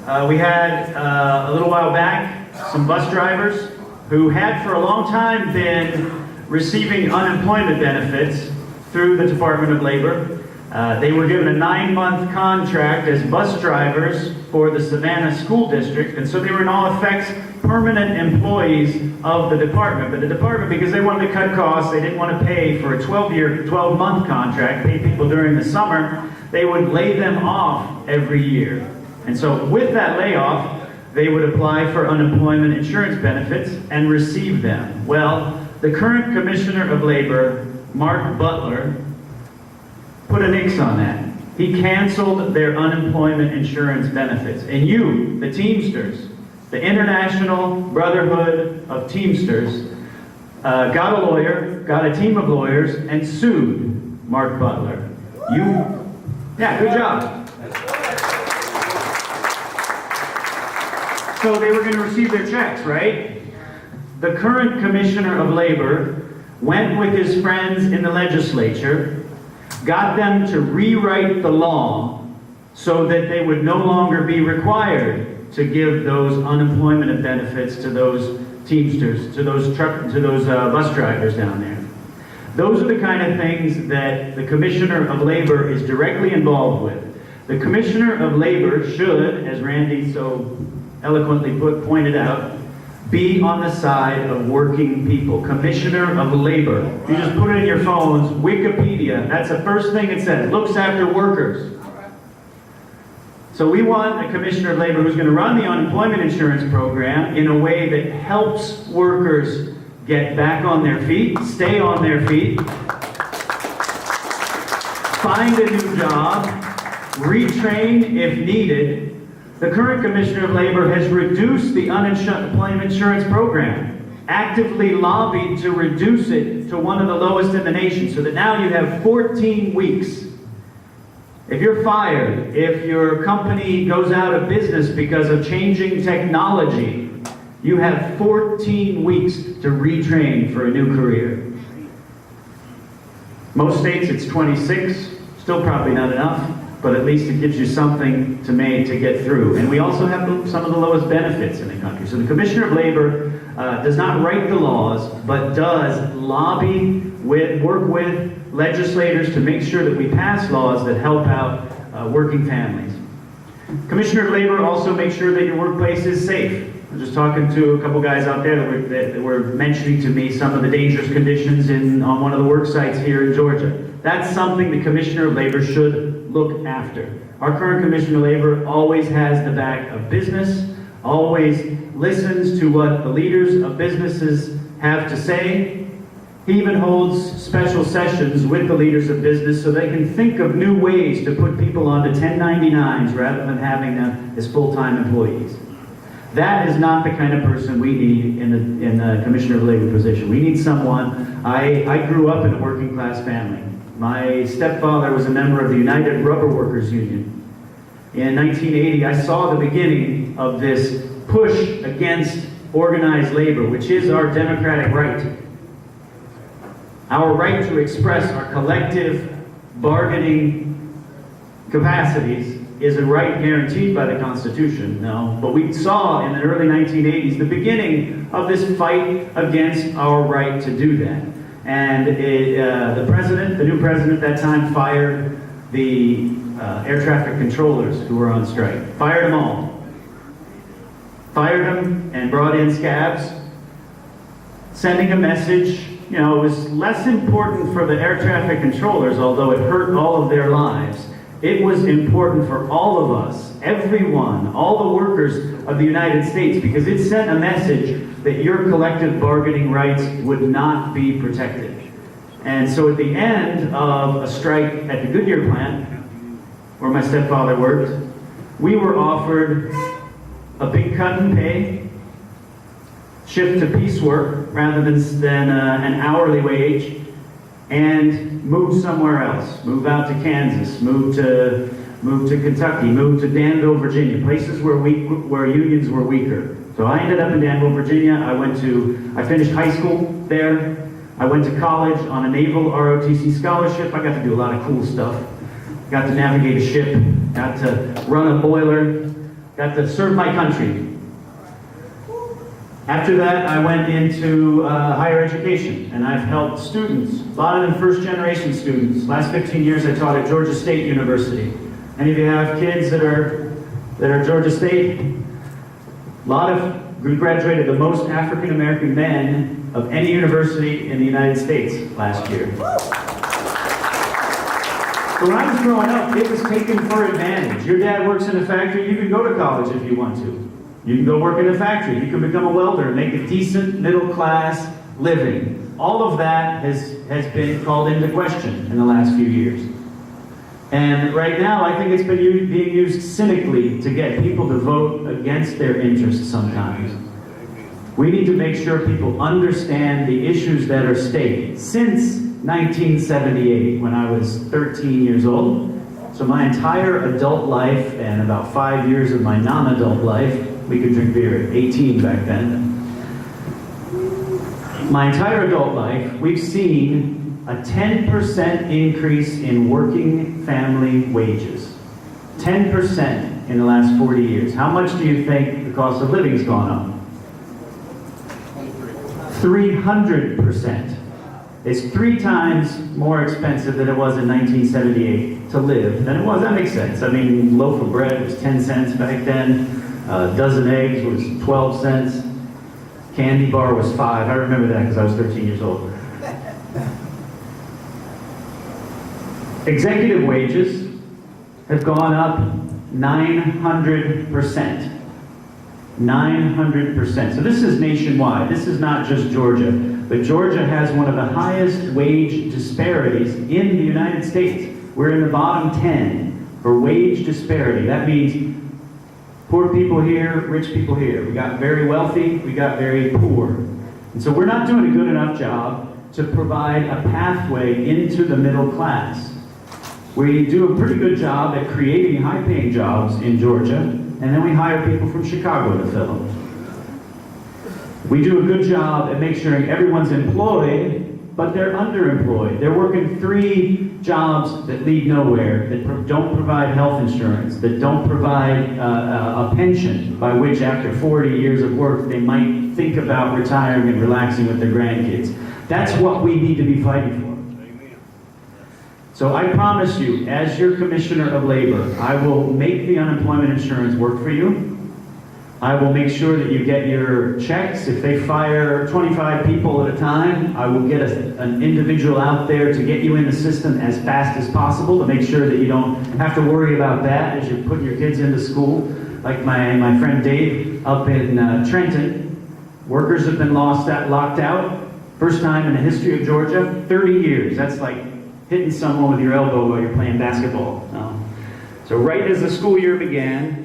We had, a little while back, some bus drivers who had for a long time been receiving unemployment benefits through the Department of Labor. They were given a 9-month contract as bus drivers for the Savannah School District, and so they were in all effects permanent employees of the department. But the department, because they wanted to cut costs, they didn't want to pay for a 12-month contract, pay people during the summer, they would lay them off every year. And so with that layoff, they would apply for unemployment insurance benefits and receive them. Well, the current Commissioner of Labor, Mark Butler, put an X on that. He canceled their unemployment insurance benefits. And you, the Teamsters, the International Brotherhood of Teamsters, got a lawyer, got a team of lawyers, and sued Mark Butler. Yeah, good job. So they were going to receive their checks, right? The current Commissioner of Labor went with his friends in the legislature, got them to rewrite the law so that they would no longer be required to give those unemployment benefits to those Teamsters, to those bus drivers down there. Those are the kind of things that the Commissioner of Labor is directly involved with. The Commissioner of Labor should, as Randy so eloquently pointed out, be on the side of working people. Commissioner of Labor. You just put it in your phones, Wikipedia, that's the first thing it says, looks after workers. So we want a Commissioner of Labor who's going to run the unemployment insurance program in a way that helps workers get back on their feet, stay on their feet, find a new job, retrain if needed. The current Commissioner of Labor has reduced the unemployment insurance program, actively lobbied to reduce it to one of the lowest in the nation, so that now you have 14 weeks. If you're fired, if your company goes out of business because of changing technology, you have 14 weeks to retrain for a new career. Most states it's 26, still probably not enough, but at least it gives you something to get through. And we also have some of the lowest benefits in the country. So the Commissioner of Labor does not write the laws, but does lobby work with legislators to make sure that we pass laws that help out working families. Commissioner of Labor also makes sure that your workplace is safe. I was just talking to a couple guys out there that were mentioning to me some of the dangerous conditions on one of the work sites here in Georgia. That's something the Commissioner of Labor should look after. Our current Commissioner of Labor always has the back of business, always listens to what the leaders of businesses have to say. He even holds special sessions with the leaders of business so they can think of new ways to put people onto 1099s rather than having them as full-time employees. That is not the kind of person we need in the Commissioner of Labor position. We need someone. I grew up in a working class family. My stepfather was a member of the United Rubber Workers Union. In 1980, I saw the beginning of this push against organized labor, which is our democratic right. Our right to express our collective bargaining capacities is a right guaranteed by the Constitution, no. But we saw in the early 1980s the beginning of this fight against our right to do that. And the new president at that time, fired the air traffic controllers who were on strike. Fired them all. Fired them and brought in scabs, sending a message. You know, it was less important for the air traffic controllers, although it hurt all of their lives. It was important for all of us, everyone, all the workers of the United States, because it sent a message that your collective bargaining rights would not be protected. And so at the end of a strike at the Goodyear plant, where my stepfather worked, we were offered a big cut in pay, shift to piecework rather than an hourly wage, and move somewhere else. Move out to Kansas, move to Kentucky, move to Danville, Virginia, places where unions were weaker. So I ended up in Danville, Virginia. I finished high school there. I went to college on a naval ROTC scholarship. I got to do a lot of cool stuff. Got to navigate a ship, got to run a boiler. got to serve my country. After that, I went into higher education, and I've helped students, a lot of them first-generation students. Last 15 years, I taught at Georgia State University. Any of you have kids that are Georgia State? We graduated the most African-American men of any university in the United States last year. So when I was growing up, it was taken for advantage. Your dad works in a factory, you can go to college if you want to. You can go work in a factory. You can become a welder and make a decent middle-class living. All of that has been called into question in the last few years. And right now, I think it's been being used cynically to get people to vote against their interests sometimes. We need to make sure people understand the issues that are stated. Since 1978, when I was 13 years old, so my entire adult life and about 5 years of my non-adult life, we could drink beer at 18 back then. My entire adult life, we've seen a 10% increase in working family wages. 10% in the last 40 years. How much do you think the cost of living's gone up? 300%. It's 3 times more expensive than it was in 1978 to live than it was. That makes sense. I mean, a loaf of bread was 10 cents back then. A dozen eggs was 12 cents. Candy bar was 5. I remember that because I was 13 years old. Executive wages have gone up 900%. 900%. So this is nationwide. This is not just Georgia. But Georgia has one of the highest wage disparities in the United States. We're in the bottom 10 for wage disparity. That means poor people here, rich people here. We got very wealthy, we got very poor. And so we're not doing a good enough job to provide a pathway into the middle class. We do a pretty good job at creating high-paying jobs in Georgia, and then we hire people from Chicago to fill them. We do a good job at making sure everyone's employed, but they're underemployed. They're working 3 jobs that lead nowhere, that don't provide health insurance, that don't provide a pension by which after 40 years of work they might think about retiring and relaxing with their grandkids. That's what we need to be fighting for. So I promise you, as your Commissioner of Labor, I will make the unemployment insurance work for you. I will make sure that you get your checks. If they fire 25 people at a time, I will get an individual out there to get you in the system as fast as possible to make sure that you don't have to worry about that as you're putting your kids into school. Like my friend Dave up in Trenton, workers have been locked out. First time in the history of Georgia, 30 years. That's like hitting someone with your elbow while you're playing basketball. So right as the school year began,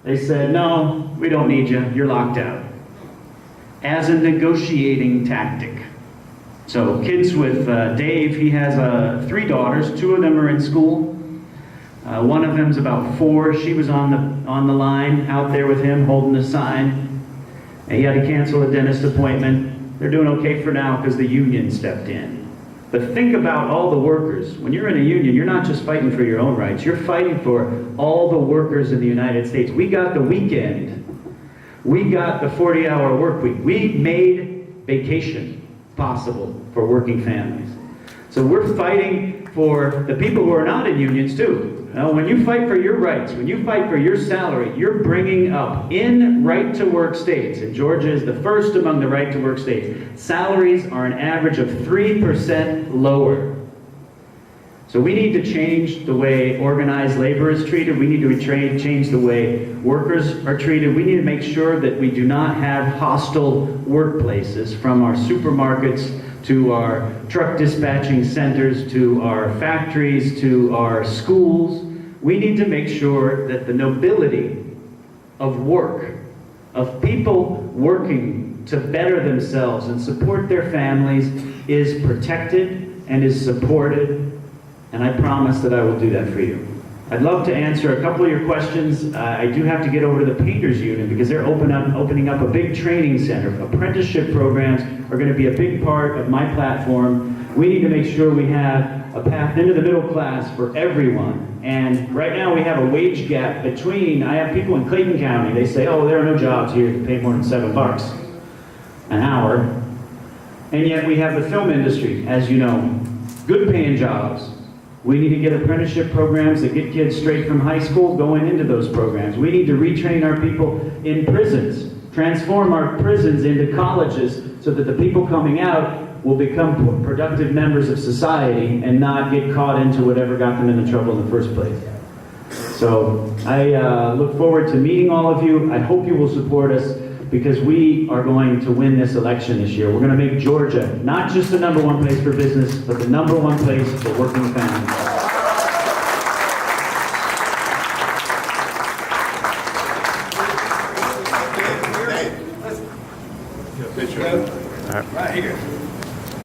they said, no, we don't need you, you're locked out. As a negotiating tactic. So kids with Dave, he has 3 daughters, 2 of them are in school. One of them's about 4, she was on the line out there with him holding a sign. And he had to cancel a dentist appointment. They're doing okay for now because the union stepped in. But think about all the workers. When you're in a union, you're not just fighting for your own rights. You're fighting for all the workers in the United States. We got the weekend. We got the 40-hour work week. We made vacation possible for working families. So we're fighting for the people who are not in unions too. Now, when you fight for your rights, when you fight for your salary, you're bringing up in right-to-work states, and Georgia is the first among the right-to-work states, salaries are an average of 3% lower. So we need to change the way organized labor is treated. We need to change the way workers are treated. We need to make sure that we do not have hostile workplaces, from our supermarkets to our truck dispatching centers, to our factories, to our schools. We need to make sure that the nobility of work, of people working to better themselves and support their families, is protected and is supported, and I promise that I will do that for you. I'd love to answer a couple of your questions. I do have to get over to the Painters Union because they're opening up a big training center. Apprenticeship programs are going to be a big part of my platform. We need to make sure we have a path into the middle class for everyone. And right now we have a wage gap between, I have people in Clayton County, they say, oh, there are no jobs here that pay more than $7 an hour. And yet we have the film industry, as you know, good paying jobs. We need to get apprenticeship programs that get kids straight from high school going into those programs. We need to retrain our people in prisons, transform our prisons into colleges so that the people coming out will become productive members of society and not get caught into whatever got them into trouble in the first place. So I look forward to meeting all of you. I hope you will support us because we are going to win this election this year. We're going to make Georgia not just the #1 place for business, but the #1 place for working families.